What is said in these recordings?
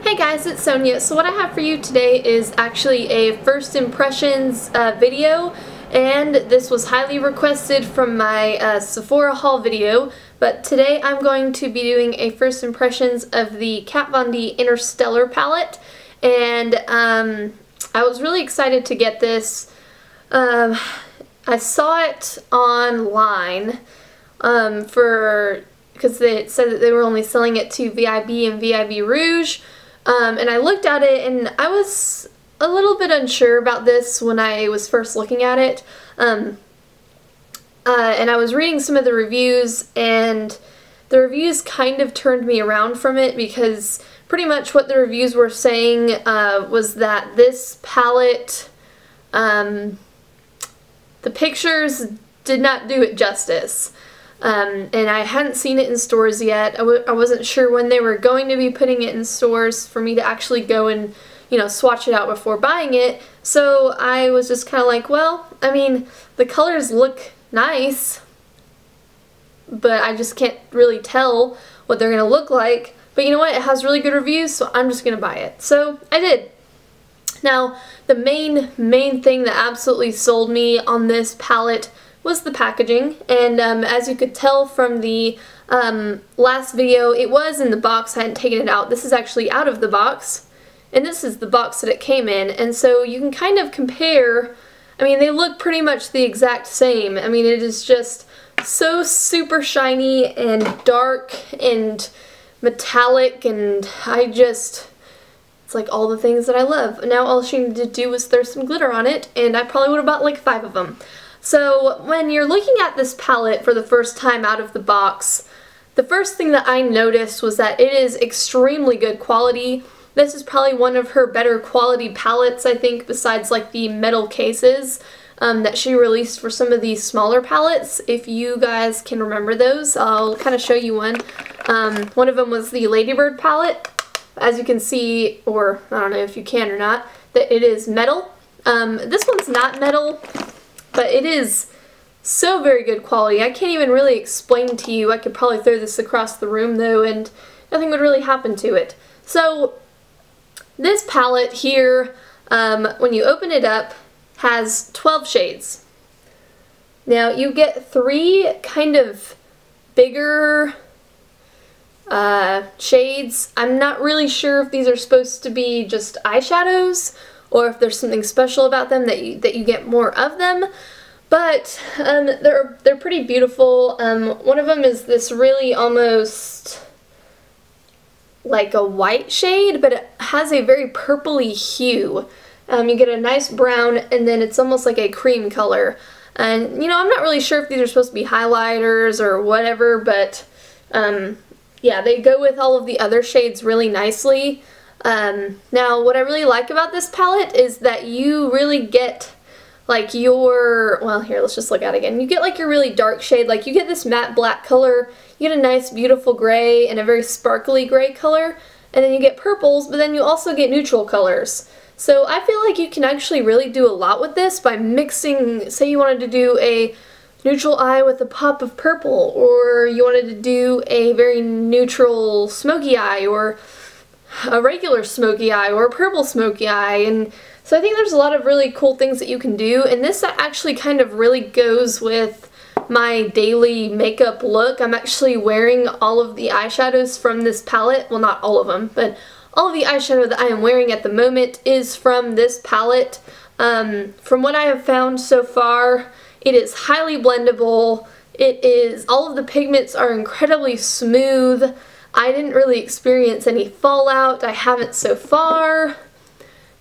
Hey guys, it's Sonia. So what I have for you today is actually a first impressions video, and this was highly requested from my Sephora haul video, but today I'm going to be doing a first impressions of the Kat Von D Innerstellar palette, and I was really excited to get this. I saw it online because it said that they were only selling it to VIB and VIB Rouge. And I looked at it and I was a little bit unsure about this when I was first looking at it. And I was reading some of the reviews, and the reviews kind of turned me around from it, because pretty much what the reviews were saying was that this palette, the pictures did not do it justice. And I hadn't seen it in stores yet. I wasn't sure when they were going to be putting it in stores for me to actually go and, swatch it out before buying it. So I was just kind of like, well, I mean, the colors look nice, but I just can't really tell what they're going to look like. But you know what? It has really good reviews, so I'm just going to buy it. So I did. Now, the main thing that absolutely sold me on this palette was the packaging, and as you could tell from the last video, it was in the box. I hadn't taken it out. This is actually out of the box, and this is the box that it came in, and so you can kind of compare. I mean, they look pretty much the exact same. I mean, it is just so super shiny and dark and metallic, and it's like all the things that I love. Now all she needed to do was throw some glitter on it, and I probably would have bought like 5 of them. So when you're looking at this palette for the first time out of the box, the first thing that I noticed was that it is extremely good quality. This is probably one of her better quality palettes, I think, besides like the metal cases that she released for some of these smaller palettes. If you guys can remember those, I'll kind of show you one. One of them was the Ladybird palette. As you can see, or I don't know if you can or not, that it is metal. This one's not metal, but it is so very good quality. I can't even really explain to you. I could probably throw this across the room though, and nothing would really happen to it. So this palette here, when you open it up, has 12 shades. Now you get 3 kind of bigger shades. I'm not really sure if these are supposed to be just eyeshadows, or if there's something special about them that you get more of them, but they're pretty beautiful. One of them is this really almost like a white shade, but it has a very purpley hue. You get a nice brown, and then it's almost like a cream color. And I'm not really sure if these are supposed to be highlighters or whatever, but yeah, they go with all of the other shades really nicely. Now, what I really like about this palette is that you really get like well, here, let's just look at it again. You get like your really dark shade, like you get this matte black color, you get a nice beautiful gray and a very sparkly gray color, and then you get purples, but then you also get neutral colors. So I feel like you can actually really do a lot with this by mixing. Say you wanted to do a neutral eye with a pop of purple, or you wanted to do a very neutral smoky eye, or a regular smoky eye, or a purple smoky eye. And so I think there's a lot of really cool things that you can do, and this actually kind of really goes with my daily makeup look. I'm actually wearing all of the eyeshadows from this palette. Well, not all of them, but all of the eyeshadow that I am wearing at the moment is from this palette. From what I have found so far, it is highly blendable. All of the pigments are incredibly smooth. I didn't really experience any fallout. I haven't so far.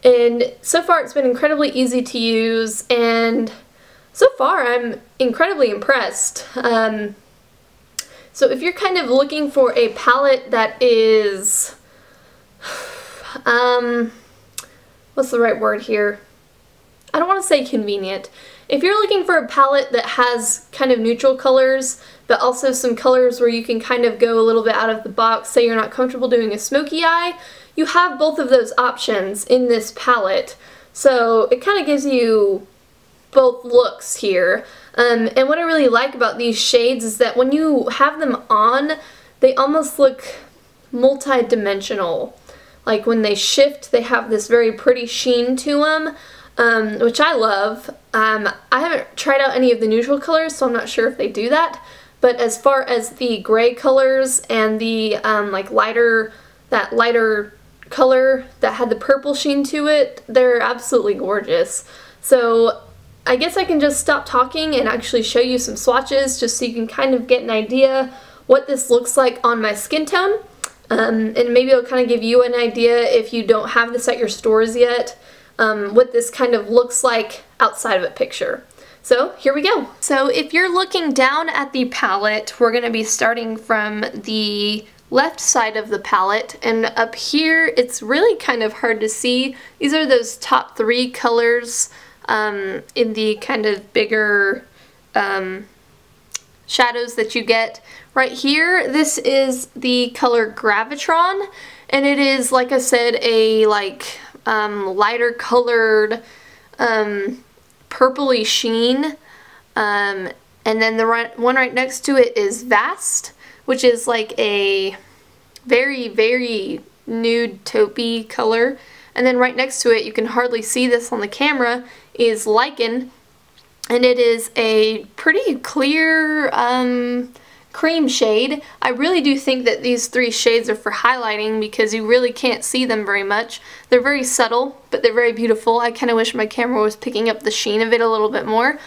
And so far it's been incredibly easy to use, and so far I'm incredibly impressed. So if you're kind of looking for a palette that is, what's the right word here? I don't want to say convenient. If you're looking for a palette that has kind of neutral colors, but also some colors where you can kind of go a little bit out of the box, say you're not comfortable doing a smoky eye, you have both of those options in this palette. So it kind of gives you both looks here. And what I really like about these shades is that when you have them on, they almost look multi-dimensional. like when they shift, they have this very pretty sheen to them, which I love. I haven't tried out any of the neutral colors, so I'm not sure if they do that. But as far as the gray colors and the like lighter color that had the purple sheen to it, they're absolutely gorgeous. So I guess I can just stop talking and actually show you some swatches just so you can kind of get an idea what this looks like on my skin tone. And maybe it'll kind of give you an idea, if you don't have this at your stores yet, what this kind of looks like outside of a picture. So here we go. So if you're looking down at the palette, we're going to be starting from the left side of the palette, and up here it's really kind of hard to see. These are those top 3 colors in the kind of bigger shadows that you get. Right here, this is the color Gravitron, and it is, like I said, a like lighter colored purpley sheen, and then the one right next to it is Vast, which is like a very, very nude taupey color. And then right next to it, you can hardly see this on the camera, is Lichen, and it is a pretty clear cream shade. I really do think that these 3 shades are for highlighting because you really can't see them very much. They're very subtle, but they're very beautiful. I kind of wish my camera was picking up the sheen of it a little bit more.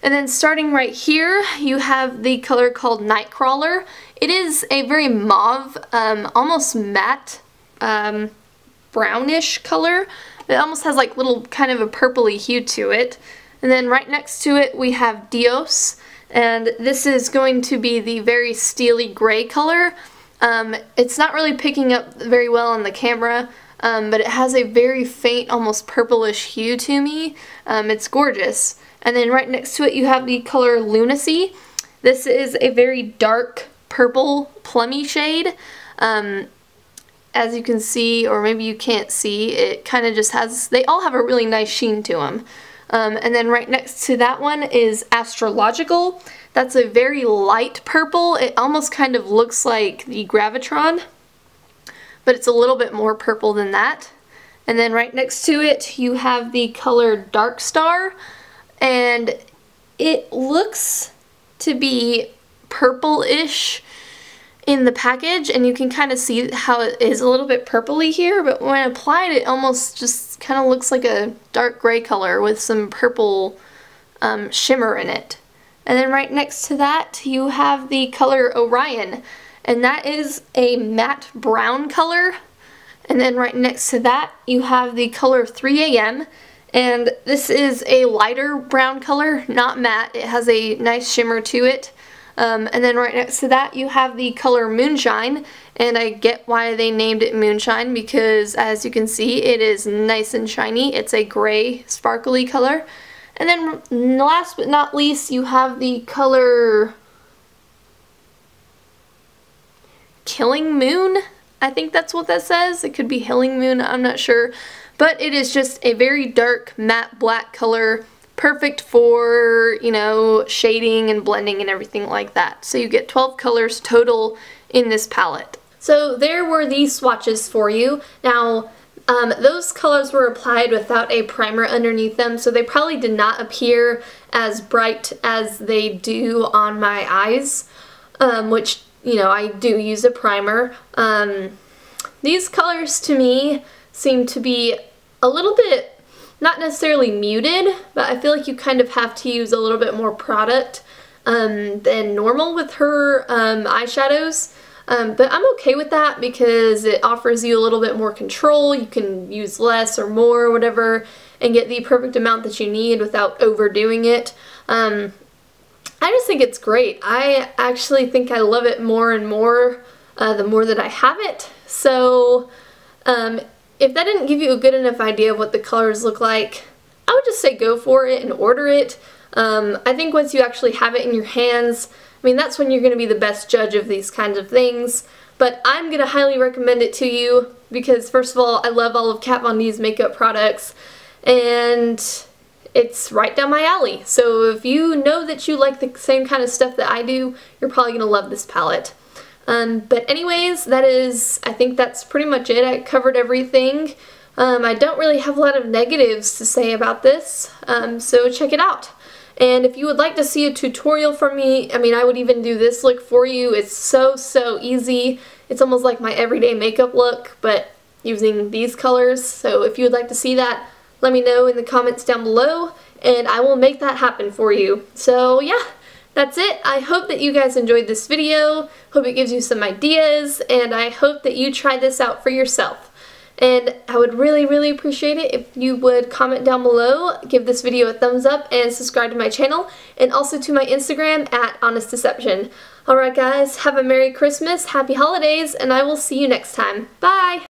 And then starting right here, you have the color called Nightcrawler. It is a very mauve, almost matte, brownish color. It almost has like little kind of a purpley hue to it. And then right next to it we have Dios, and this is going to be the very steely gray color. It's not really picking up very well on the camera, but it has a very faint, almost purplish hue to me. It's gorgeous. And then right next to it you have the color Lunacy. This is a very dark purple plummy shade. As you can see, or maybe you can't see, it kind of just has, they all have a really nice sheen to them. And then right next to that one is Astrological. That's a very light purple. It almost kind of looks like the Gravitron, but it's a little bit more purple than that. And then right next to it you have the color Dark Star, and it looks to be purple-ish in the package, and you can kind of see how it is a little bit purpley here, but when applied it almost just kind of looks like a dark gray color with some purple shimmer in it. And then right next to that you have the color Orion, and that is a matte brown color. And then right next to that you have the color 3 AM, and this is a lighter brown color, not matte. It has a nice shimmer to it. And then right next to that you have the color Moonshine, and I get why they named it Moonshine because, as you can see, it is nice and shiny. It's a gray sparkly color. And then last but not least you have the color Killing Moon. I think that's what that says. It could be Healing Moon, I'm not sure. But it is just a very dark matte black color, perfect for, you know, shading and blending and everything like that. So you get 12 colors total in this palette. So there were these swatches for you. Now, those colors were applied without a primer underneath them, so they probably did not appear as bright as they do on my eyes, which, you know, I do use a primer. These colors to me seem to be a little bit, not necessarily muted, but I feel like you kind of have to use a little bit more product than normal with her eyeshadows. But I'm okay with that because it offers you a little bit more control. You can use less or more or whatever and get the perfect amount that you need without overdoing it. I just think it's great. I actually think I love it more and more the more that I have it. So if that didn't give you a good enough idea of what the colors look like, I would just say go for it and order it. I think once you actually have it in your hands, I mean, that's when you're going to be the best judge of these kinds of things. But I'm going to highly recommend it to you because, first of all, I love all of Kat Von D's makeup products, and it's right down my alley. So if you know that you like the same kind of stuff that I do, you're probably going to love this palette. But anyways, I think that's pretty much it. I covered everything. I don't really have a lot of negatives to say about this, so check it out. And if you would like to see a tutorial from me, I mean, I would even do this look for you. It's so easy. It's almost like my everyday makeup look, but using these colors. So if you would like to see that, let me know in the comments down below, and I will make that happen for you. So yeah, that's it. I hope that you guys enjoyed this video. Hope it gives you some ideas, and I hope that you try this out for yourself. And I would really appreciate it if you would comment down below, give this video a thumbs up, and subscribe to my channel, and also to my Instagram at Honest Deception. Alright guys, have a Merry Christmas, Happy Holidays, and I will see you next time. Bye!